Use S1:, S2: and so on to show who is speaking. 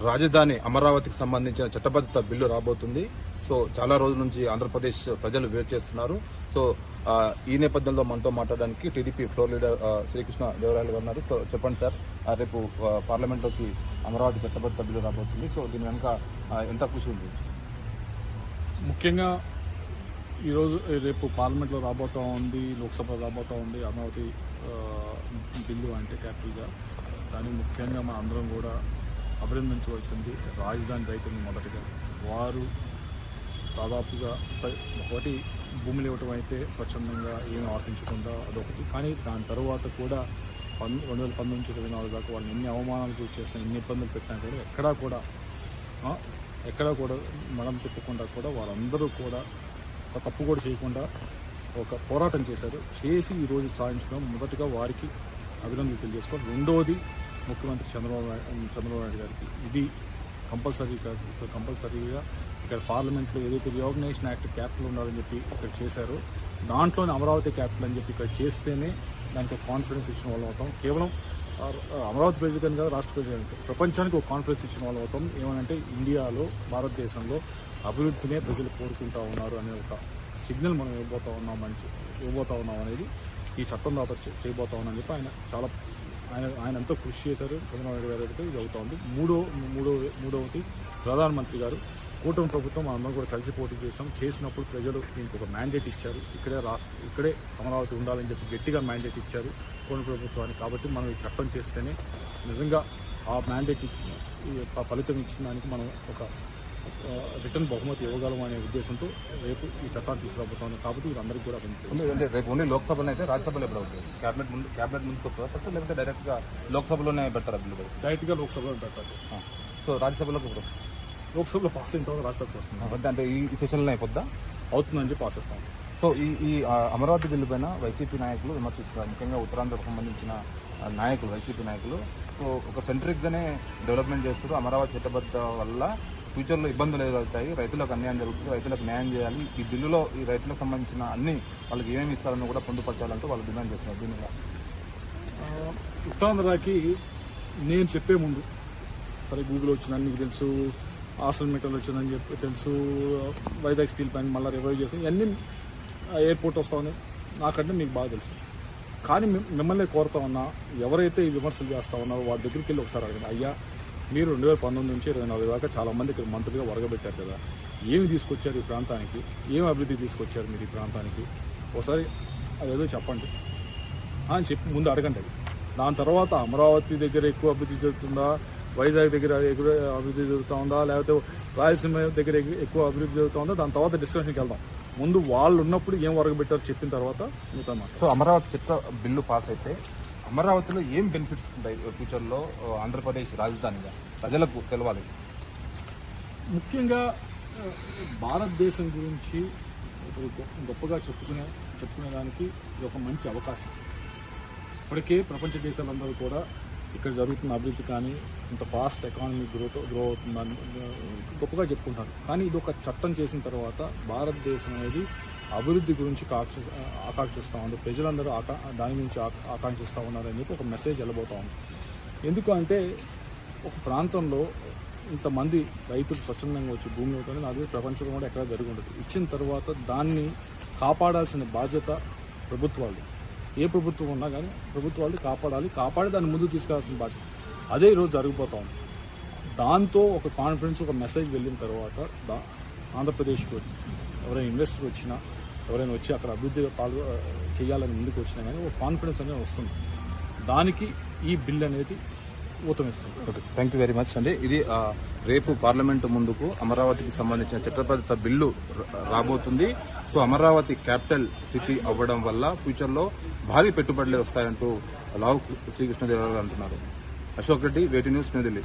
S1: రాజధాని అమరావతికి సంబంధించిన చట్టబద్ధత బిల్లు రాబోతుంది. సో చాలా రోజుల నుంచి ఆంధ్రప్రదేశ్ ప్రజలు వెయిట్ చేస్తున్నారు. సో ఈ నేపథ్యంలో మనతో మాట్లాడడానికి టీడీపీ ఫ్లోర్ లీడర్ శ్రీకృష్ణ దేవరాయలు గారు ఉన్నారు. సో చెప్పండి సార్, రేపు పార్లమెంట్లోకి అమరావతి చట్టబద్ధత బిల్లు రాబోతుంది. సో దీని వెనుక ఎంత కృషి ఉంది?
S2: ముఖ్యంగా ఈరోజు రేపు పార్లమెంట్లో రాబోతూ ఉంది, లోక్సభ రాబోతూ ఉంది అమరావతి బిల్లు అంటే క్యాపిటల్గా. దాన్ని ముఖ్యంగా మన అందరం కూడా అభినందించవలసింది రాజధాని రైతులను. మొదటిగా వారు దాదాపుగా ఒకటి భూములు ఇవ్వటం అయితే స్వచ్ఛందంగా ఏమి ఆశించకుండా అదొకటి, కానీ దాని తర్వాత కూడా 2019 నుంచి 2024 దాకా వాళ్ళని ఎన్ని అవమానాలు గురి చేసినా, ఎన్ని ఇబ్బందులు పెట్టినా కూడా ఎక్కడా కూడా మనం తిప్పకుండా కూడా వారందరూ కూడా ఒక తప్పు కూడా చేయకుండా ఒక పోరాటం చేసి ఈరోజు సాధించడం మొదటిగా వారికి అభినందనలు తెలియజేసుకోవాలి. రెండవది ముఖ్యమంత్రి చంద్రబాబు నాయుడు గారికి ఇది కంపల్సరీగా ఇక్కడ పార్లమెంట్లో ఏదైతే రిఆర్గనైజేషన్ యాక్ట్ క్యాపిటల్ ఉండాలని చెప్పి ఇక్కడ చేశారో దాంట్లోనే అమరావతి క్యాపిటల్ అని చెప్పి ఇక్కడ చేస్తేనే దానికి ఒక కాన్ఫిడెన్స్ ఇచ్చిన వాళ్ళు అవుతాం. కేవలం అమరావతి ప్రజలకని కాదు, రాష్ట్ర ప్రజలకు, ప్రపంచానికి ఒక కాన్ఫిడెన్స్ ఇచ్చిన వాళ్ళు అవుతాం. ఏమనంటే ఇండియాలో, భారతదేశంలో అభివృద్ధినే ప్రజలు కోరుకుంటా ఉన్నారు అనే ఒక సిగ్నల్ మనం ఇవ్వబోతా ఉన్నాం అనేది ఈ చట్టం దాకా చేయబోతా ఉన్నామని చెప్పి ఆయన ఎంతో కృషి చేశారు. చంద్రబాబు నాయుడు గారు అయితే ఇది అవుతా ఉంది. మూడవది ప్రధానమంత్రి గారు, కూటమి ప్రభుత్వం అందరం కూడా కలిసి పోటీ చేసినప్పుడు ప్రజలు దీనికి ఒక మ్యాండేట్ ఇచ్చారు. ఇక్కడే అమరావతి ఉండాలని చెప్పి గట్టిగా మ్యాండేట్ ఇచ్చారు కూటమి ప్రభుత్వానికి. కాబట్టి మనం ఈ చట్టం చేస్తేనే నిజంగా ఆ మ్యాండేట్ ఫలితం ఇచ్చిన దానికి మనం ఒక రిటర్న్ బహుమతి ఇవ్వగలం అనే ఉద్దేశంతో రేపు ఈ చట్టాన్ని తీసుకురాబోతున్నాం. కాబట్టి వీరందరికీ కూడా
S1: అంటే రేపు ఓన్లీ లోక్సభలో అయితే రాజ్యసభలో ఎప్పుడు అవుతుంది? క్యాబినెట్ ముందుకు లేకపోతే డైరెక్ట్ గా లోక్సభలోనే పెడతారా బిల్లు?
S2: డైరెక్ట్ గా లోక్సభలో పెడతారు.
S1: సో రాజ్యసభలో
S2: లోక్సభలో పాస్ అయిన తర్వాత రాజ్యసభకు వస్తుంది.
S1: అంటే ఈ సెషన్లో అయిపోద్దా?
S2: అవుతుందని చెప్పి పాస్ చేస్తాం.
S1: సో ఈ అమరావతి బిల్లు పైన వైసీపీ నాయకులు విమర్శిస్తున్నారు. ముఖ్యంగా ఉత్తరాంధ్రకు సంబంధించిన నాయకులు, వైసీపీ నాయకులు. సో ఒక సెంట్రిక్ గానే డెవలప్మెంట్ చేస్తారు. అమరావతి చట్టబద్ధ వల్ల ఫ్యూచర్లో ఇబ్బందులు ఎదురవుతాయి, రైతులకు అన్యాయం జరుగుతుంది, రైతులకు న్యాయం చేయాలి. ఈ బిల్లులో ఈ రైతులకు సంబంధించిన అన్ని వాళ్ళకి ఏమేమి ఇస్తారని కూడా పొందుపరచాలంటూ వాళ్ళు డిమాండ్ చేస్తున్నారు. దీనిగా
S2: ఉత్తరాంధ్రకి నేను చెప్పే ముందు సరే గూగుల్ వచ్చిందని మీకు తెలుసు, ఆర్సెల్ మెటల్ వచ్చిందని చెప్పి తెలుసు, వైజాగ్ స్టీల్ ప్లాంట్ మళ్ళీ రివైవ్ చేసి ఇవన్నీ ఎయిర్పోర్ట్ వస్తామని నాకంటే మీకు బాగా తెలుసు. కానీ మిమ్మల్ని కోరుతా ఉన్నా, ఎవరైతే ఈ విమర్శలు చేస్తా ఉన్నారో వారి దగ్గరికి వెళ్ళి ఒకసారి అడగండి. అయ్యా, మీరు 2019 నుంచి 2024 దాకా చాలా మంది ఇక్కడ మంత్రులుగా వరగబెట్టారు కదా, ఏమి తీసుకొచ్చారు ఈ ప్రాంతానికి, ఏమి అభివృద్ధి తీసుకొచ్చారు మీరు ఈ ప్రాంతానికి, ఒకసారి అదేదో చెప్పండి అని చెప్పి ముందు అడగండి. అది దాని తర్వాత అమరావతి దగ్గర ఎక్కువ అభివృద్ధి జరుగుతుందా, వైజాగ్ దగ్గర ఎక్కువ అభివృద్ధి జరుగుతూ ఉందా, లేకపోతే రాయలసీమ దగ్గర ఎక్కువ అభివృద్ధి జరుగుతూ ఉందా, దాని తర్వాత డిస్కషన్కి వెళ్దాం. ముందు వాళ్ళు ఉన్నప్పుడు ఏం వరగబెట్టారు చెప్పిన తర్వాత మిగతా మాట.
S1: సో అమరావతి చట్ట బిల్లు పాస్ అయితే అమరావతిలో ఏం బెనిఫిట్స్ ఉంటాయి ఫ్యూచర్లో ఆంధ్రప్రదేశ్ రాజధానిగా ప్రజలకు తెలవాలి?
S2: ముఖ్యంగా భారతదేశం గురించి గొప్పగా చెప్పుకునే దానికి ఇది ఒక మంచి అవకాశం. ఇప్పటికే ప్రపంచ దేశాలందరూ కూడా ఇక్కడ జరుగుతున్న అభివృద్ధి కానీ, ఇంత ఫాస్ట్ ఎకానమీ గ్రో అవుతుందని గొప్పగా చెప్పుకుంటారు. కానీ ఇది ఒక చట్టం చేసిన తర్వాత భారతదేశం అనేది అభివృద్ధి గురించి ఆకాంక్షిస్తూ ఉంది. ప్రజలందరూ దాని గురించి ఆకాంక్షిస్తూ ఉన్నారని చెప్పి ఒక మెసేజ్ వెళ్ళబోతూ ఉంది. ఎందుకు అంటే ఒక ప్రాంతంలో ఇంతమంది రైతులు స్వచ్ఛందంగా వచ్చి భూమి అవుతుంది, అది ప్రపంచంలో కూడా ఎక్కడ జరిగి ఉండదు. ఇచ్చిన తర్వాత దాన్ని కాపాడాల్సిన బాధ్యత ప్రభుత్వాలు, ఏ ప్రభుత్వం ఉన్నా కానీ ప్రభుత్వాలు కాపాడి దాన్ని ముందుకు తీసుకెళ్లాల్సిన బాధ్యత. అదే ఈరోజు జరిగిపోతూ ఉంది. దాంతో ఒక కాన్ఫిడెన్స్, ఒక మెసేజ్ వెళ్ళిన తర్వాత ఆంధ్రప్రదేశ్కి వచ్చి ఎవరైనా ఇన్వెస్టర్ వచ్చినా, ఎవరైనా వచ్చి అక్కడ అభివృద్ధి చేయాలని ముందుకు వచ్చినా కానీ ఒక కాన్ఫిడెన్స్ అనేది వస్తుంది. దానికి ఈ బిల్ అనేది ఊతమిస్తుంది.
S1: Okay, thank you very much అండి. ఇది రేపు పార్లమెంటు ముందుకు అమరావతికి సంబంధించిన చట్టబద్ధత బిల్లు రాబోతుంది. సో అమరావతి క్యాపిటల్ సిటీ అవ్వడం వల్ల ఫ్యూచర్లో భారీ పెట్టుబడులు వస్తాయంటూ లావు శ్రీకృష్ణదేవరాయలు అంటున్నారు. అశోక్ రెడ్డి, వేటి న్యూస్, న్యూఢిల్లీ.